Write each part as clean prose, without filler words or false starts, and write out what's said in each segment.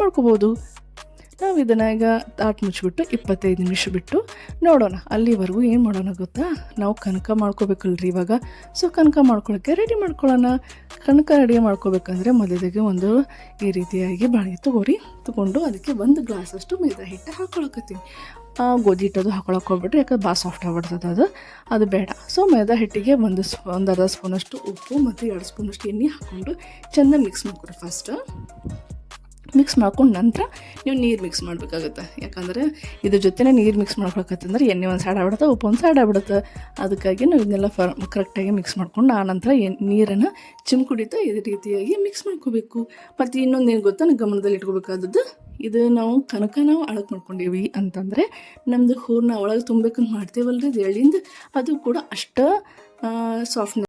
ಮಾಡ್ಕೋಬೋದು. ನಾವು ಇದನ್ನು ಈಗ ತಾಟ್ ಮುಚ್ಚಿಬಿಟ್ಟು 25 ನಿಮಿಷ ಬಿಟ್ಟು ನೋಡೋಣ. ಅಲ್ಲಿವರೆಗೂ ಏನು ಮಾಡೋಣ ಗೊತ್ತಾ, ನಾವು ಕನಕ ಮಾಡ್ಕೋಬೇಕಲ್ರಿ ಇವಾಗ. ಸೊ ಕನಕ ಮಾಡ್ಕೊಳ್ಳೋಕ್ಕೆ ರೆಡಿ ಮಾಡ್ಕೊಳ್ಳೋಣ. ಕನಕ ರೆಡಿ ಮಾಡ್ಕೋಬೇಕಂದ್ರೆ ಮೊದಲಿಗೆ ಒಂದು ಈ ರೀತಿಯಾಗಿ ಬಾಳೆ ತೊಗೊಂಡು ಅದಕ್ಕೆ 1 ಗ್ಲಾಸಷ್ಟು ಮೈದಾ ಹಿಟ್ಟು ಹಾಕ್ಕೊಳಕತ್ತೀನಿ. ಗೋಧಿ ಹಿಟ್ಟದು ಹಾಕೊಳಕ್ಕೆ ಹೋಗ್ಬಿಟ್ರೆ ಯಾಕಂದ್ರೆ ಭಾಳ ಸಾಫ್ಟ್ ಆಗ್ಬಿಡ್ತದೆ, ಅದು ಬೇಡ. ಸೊ ಮೈದಾ ಹಿಟ್ಟಿಗೆ ಒಂದು ಅರ್ಧ ಸ್ಪೂನಷ್ಟು ಉಪ್ಪು ಮತ್ತು 2 ಸ್ಪೂನಷ್ಟು ಎಣ್ಣೆ ಹಾಕ್ಕೊಂಡು ಚೆನ್ನಾಗಿ ಮಿಕ್ಸ್ ಮಾಡ್ಕೊಡ್ರಿ. ಫಸ್ಟ್ ಮಿಕ್ಸ್ ಮಾಡ್ಕೊಂಡು ನಂತರ ನೀವು ನೀರು ಮಿಕ್ಸ್ ಮಾಡಬೇಕಾಗತ್ತೆ. ಯಾಕಂದರೆ ಇದ್ರ ಜೊತೆನೇ ನೀರು ಮಿಕ್ಸ್ ಮಾಡ್ಕೊಳಕತ್ತಂದ್ರೆ ಎಣ್ಣೆ ಒಂದು ಸೈಡ್ ಆಗ್ಬಿಡುತ್ತೆ, ಉಪ್ಪು ಒಂದು ಸೈಡ್ ಆಗ್ಬಿಡುತ್ತೆ. ಅದಕ್ಕಾಗಿ ನಾವು ಇದನ್ನೆಲ್ಲ ಕರೆಕ್ಟಾಗಿ ಮಿಕ್ಸ್ ಮಾಡ್ಕೊಂಡು ಆನಂತರ ನೀರನ್ನು ಚಿಮ್ಕುಡಿತಾ ಇದೇ ರೀತಿಯಾಗಿ ಮಿಕ್ಸ್ ಮಾಡ್ಕೋಬೇಕು. ಮತ್ತು ಇನ್ನೊಂದು ಏನು ಗೊತ್ತಾ, ನಾವು ಗಮನದಲ್ಲಿ ಇಟ್ಕೋಬೇಕಾದದ್ದು, ಇದು ನಾವು ಕನಕ ಅಳಕ್ಕೆ ಮಾಡ್ಕೊಂಡೀವಿ ಅಂತಂದರೆ ನಮ್ಮದು ಹೂರಣ ಒಳಗೆ ತುಂಬಬೇಕಂತ ಮಾಡ್ತೇವಲ್ರಿ ಇದು ಎಳ್ಳಿಂದ, ಅದು ಕೂಡ ಅಷ್ಟು ಸಾಫ್ಟ್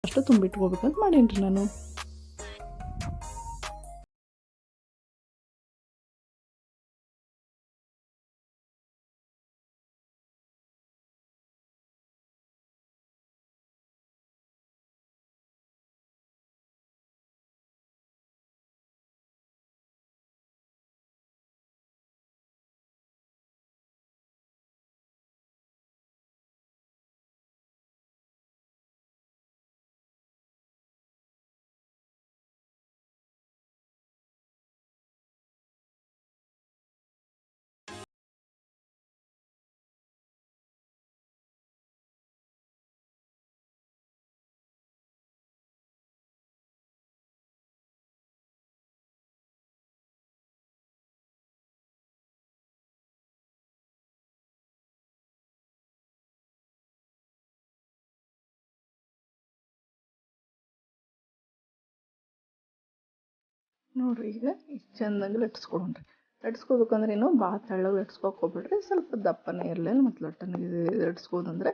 ಅಷ್ಟು ತುಂಬಿಟ್ಕೋಬೇಕಂತ ಮಾಡೀನಿ ನಾನು. ನೋಡಿರಿ ಈಗ ಇಷ್ಟು ಚೆಂದಂಗೆ ಲಟ್ಸ್ಕೊಳ್ರಿ. ಲಟ್ಸ್ಕೋಬೇಕಂದ್ರೆ ಏನು ಭಾಳ ತೆಳ್ಳಗೆ ಲಟ್ಸ್ಕೊಕ್ ಹೋಗ್ಬಿಡ್ರಿ, ಸ್ವಲ್ಪ ದಪ್ಪನೇ ಇರಲಿ. ಮತ್ತು ಲಟ್ಟನೆ ಲಟ್ಸ್ಕೋದಂದ್ರೆ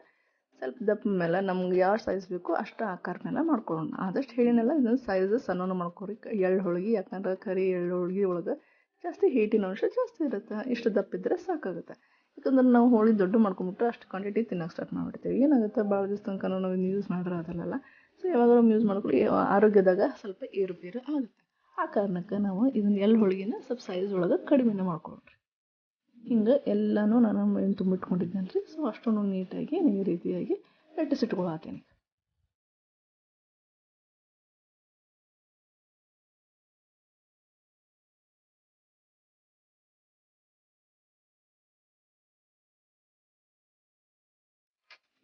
ಸ್ವಲ್ಪ ದಪ್ಪ ಮೇಲೆ ನಮ್ಗೆ ಯಾವ ಸೈಜ್ ಬೇಕು ಅಷ್ಟು ಆಕಾರ ಮೇಲೆ ಮಾಡ್ಕೊಳ್ಳೋಣ. ಆದಷ್ಟು ಹೇಳಿನಲ್ಲ, ಇದನ್ನು ಸೈಜ್ ಸಣ್ಣನ ಮಾಡ್ಕೊರಿ. ಎಳ್ಳು ಹೋಳಿಗೆ, ಯಾಕಂದ್ರೆ ಕರಿ ಎಳ್ಳು ಹೋಳಿಗೆ ಒಳಗೆ ಜಾಸ್ತಿ ಹೀಟಿನ ಅಂಶ ಜಾಸ್ತಿ ಇರುತ್ತೆ. ಇಷ್ಟು ದಪ್ಪ ಇದ್ದರೆ ಸಾಕಾಗುತ್ತೆ. ಯಾಕಂದ್ರೆ ನಾವು ಹೋಳಿಗೆ ದೊಡ್ಡ ಮಾಡ್ಕೊಂಬಿಟ್ರೆ ಅಷ್ಟು ಕ್ವಾಂಟಿಟಿ ತಿನ್ನೋಕೆ ಸ್ಟಾರ್ಟ್ ಮಾಡಿಬಿಡ್ತೀವಿ. ಏನಾಗುತ್ತೆ, ಭಾಳ ದಿವಸ ತನಕ ನಾವು ಯೂಸ್ ಮಾಡಿದ್ರೆ ಅದಲ್ಲ. ಸೊ ಯಾವಾಗಲೂ ಯೂಸ್ ಮಾಡ್ಕೊಳ್ಳಿ, ಆರೋಗ್ಯದಾಗ ಸ್ವಲ್ಪ ಏರುಪೇರು ಆಗುತ್ತೆ. ಆ ಕಾರಣಕ್ಕೆ ನಾವು ಇದನ್ನು ಎಳ್ಳು ಹೋಳಿಗೆನ ಸ್ವಲ್ಪ ಸೈಜ್ ಒಳಗೆ ಕಡಿಮೆನೇ ಮಾಡ್ಕೊಳ್ರಿ. ಹಿಂಗೆ ಎಲ್ಲನೂ ನಾನು ಏನು ತುಂಬಿಟ್ಕೊಂಡಿದ್ದೇನೆ ರೀ. ಸೊ ಅಷ್ಟನ್ನು ನೀಟಾಗಿ ಈ ರೀತಿಯಾಗಿ ಲಟ್ಟಿಸಿಟ್ಕೊಳತ್ತೀನಿ.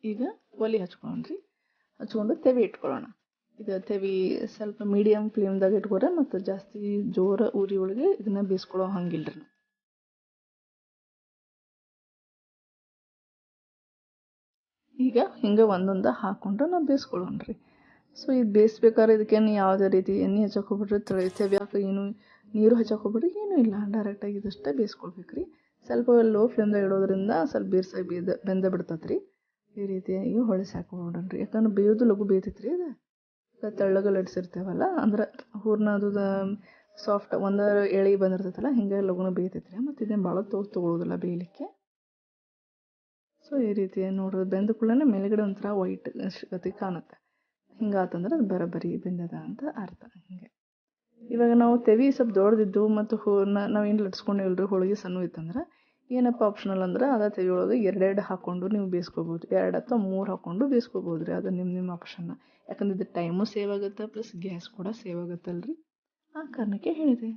ಈಗ ಒಲೆ ಹಚ್ಕೊಳ್ಳೋಣ್ರಿ. ಹಚ್ಕೊಂಡು ತೆವಿ ಇಟ್ಕೊಳ್ಳೋಣ. ಇದು ತೆವಿ ಸ್ವಲ್ಪ ಮೀಡಿಯಮ್ ಫ್ಲೇಮ್ದಾಗ ಇಟ್ಕೊರೆ, ಮತ್ತು ಜಾಸ್ತಿ ಜೋರ ಉರಿ ಒಳಗೆ ಇದನ್ನು ಬೇಯಿಸ್ಕೊಳ್ಳೋ ಹಂಗಿಲ್ಲ ರೀ. ಈಗ ಹಿಂಗೆ ಒಂದೊಂದು ಹಾಕ್ಕೊಂಡು ನಾವು ಬೇಯಿಸ್ಕೊಳ್ಳೋಣ್ರಿ. ಸೊ ಇದು ಬೇಯಿಸ್ಬೇಕಾದ್ರೆ ಇದಕ್ಕೇನು ಯಾವುದೇ ರೀತಿ ಎಣ್ಣೆ ಹಚ್ಚಕ್ಕೆ ಹೋಗ್ಬಿಟ್ರೆ, ತೆವ್ಯಾಕೆ ಏನು ನೀರು ಹಚ್ಚಕ್ಕೆ ಹೋಗ್ಬಿಟ್ರೆ ಏನೂ ಇಲ್ಲ, ಡೈರೆಕ್ಟಾಗಿ ಇದಷ್ಟೇ ಬೇಯಿಸ್ಕೊಳ್ಬೇಕು ರೀ. ಸ್ವಲ್ಪ ಲೋ ಫ್ಲೇಮ್ದಾಗ ಇಡೋದ್ರಿಂದ ಸ್ವಲ್ಪ ಬಿರ್ಸಾಗಿ ಬೆಂದ ಬಿಡ್ತದೆ ರೀ. ಈ ರೀತಿಯಾಗಿ ಹೊಳಿಸಿ ಹಾಕ್ಬಿಡೋಣ್ರಿ. ಯಾಕಂದ್ರೆ ಬೇಯೋದು ಲಘು ಬೇಯ್ತೈತೆ ರೀ. ಅದು ತೆಳ್ಳಗೆ ಲಟ್ಸಿರ್ತೇವಲ್ಲ, ಅಂದ್ರೆ ಹೂರ್ಣ ಅದು ಸಾಫ್ಟ್ ಒಂದು ಎಳೆ ಬಂದಿರ್ತೈತಲ್ಲ, ಹಿಂಗೆ ಲಘುನ ಬೇಯ್ತೈತೆ ರೀ. ಮತ್ತು ಇದೇನು ಭಾಳ ತೊಗೊಳೋದಿಲ್ಲ ಬೇಯಲಿಕ್ಕೆ. ಸೊ ಈ ರೀತಿ ನೋಡೋದು ಬೆಂದ ಕೂಡಲೇ ಮೇಲ್ಗಡೆ ಒಂಥರ ವೈಟ್ ಗತಿ ಕಾಣುತ್ತೆ. ಹಿಂಗಾತಂದ್ರೆ ಅದು ಬರೋಬ್ಬರಿ ಬೆಂದದ ಅಂತ ಅರ್ಥ. ಹಿಂಗೆ ಇವಾಗ ನಾವು ತೆವಿ ಸ್ವಲ್ಪ ದೊಡ್ಡದಿದ್ದು ಮತ್ತು ನಾವೇನು ಲಟ್ಸ್ಕೊಂಡಿವಲ್ರಿ, ಹೋಳಿಗೆ ಸಣ್ಣ ಇತ್ತಂದ್ರೆ ಏನಪ್ಪ ಆಪ್ಷನಲ್ ಅಂದ್ರೆ ಅದ ತೆವಿ ಒಳಗೆ ಎರಡೆರಡು ಹಾಕ್ಕೊಂಡು ನೀವು ಬೇಯಿಸ್ಕೋಬೋದು. 2 ಅಥವಾ 3 ಹಾಕ್ಕೊಂಡು ಬೇಯಿಸ್ಕೋಬೋದು ರೀ. ಅದು ನಿಮ್ಮ ಆಪ್ಷನ್ನ. ಯಾಕಂದ್ರೆ ಇದು ಟೈಮು ಸೇವ್ ಆಗುತ್ತೆ, ಪ್ಲಸ್ ಗ್ಯಾಸ್ ಕೂಡ ಸೇವ್ ಆಗುತ್ತಲ್ರಿ. ಆ ಕಾರಣಕ್ಕೆ ಹೇಳಿದೆ.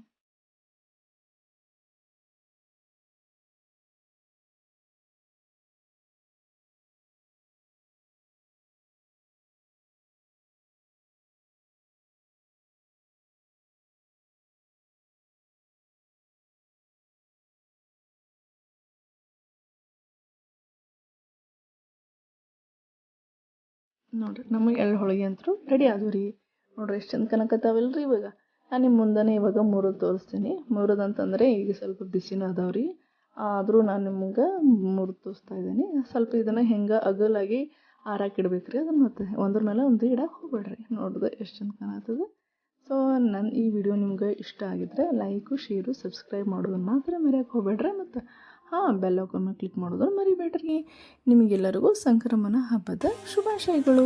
ನೋಡಿರಿ ನಮಗೆ ಎಳ್ಳು ಹೋಳಿಗೆ ಅಂತೂ ರೆಡಿ ಆದವು ರೀ. ನೋಡಿರಿ ಎಷ್ಟು ಚಂದ ಕನಕತ್ತಾವಲ್ರಿ. ಇವಾಗ ನಾನು ನಿಮ್ಮ ಮುಂದೆ ಇವಾಗ ಮುರಿದು ತೋರಿಸ್ತೀನಿ. ಮುರಿದು ಅಂತಂದರೆ ಈಗ ಸ್ವಲ್ಪ ಬಿಸಿನ ಅದಾವ್ರಿ, ಆದರೂ ನಾನು ನಿಮ್ಗೆ ಮುರಿದು ತೋರಿಸ್ತಾ ಇದ್ದೀನಿ. ಸ್ವಲ್ಪ ಇದನ್ನು ಹೆಂಗೆ ಅಗಲಾಗಿ ಆರಾಕಿಡ್ಬೇಕು ರೀ. ಅದನ್ನು ಮತ್ತೆ ಒಂದ್ರ ಮೇಲೆ ಒಂದು ಇಡಕ್ಕೆ ಹೋಗ್ಬೇಡ್ರಿ. ನೋಡಿದೆ ಎಷ್ಟು ಚಂದ ಕಾಣತ್ತದ. ಸೊ ನನ್ನ ಈ ವಿಡಿಯೋ ನಿಮ್ಗೆ ಇಷ್ಟ ಆಗಿದ್ರೆ ಲೈಕು, ಶೇರು, ಸಬ್ಸ್ಕ್ರೈಬ್ ಮಾಡೋದನ್ನು ಮಾತ್ರ ಮರೆಯೋಕ್ಕೆ ಹೋಗ್ಬೇಡ್ರಿ. ಮತ್ತು ಬೆಲ್ ಐಕಾನ್ನ ಕ್ಲಿಕ್ ಮಾಡೋದನ್ನು ಮರಿಬೇಡ್ರಿ. ನಿಮಗೆಲ್ಲರಿಗೂ ಸಂಕ್ರಮಣ ಹಬ್ಬದ ಶುಭಾಶಯಗಳು.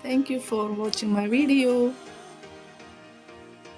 Thank you for watching my video.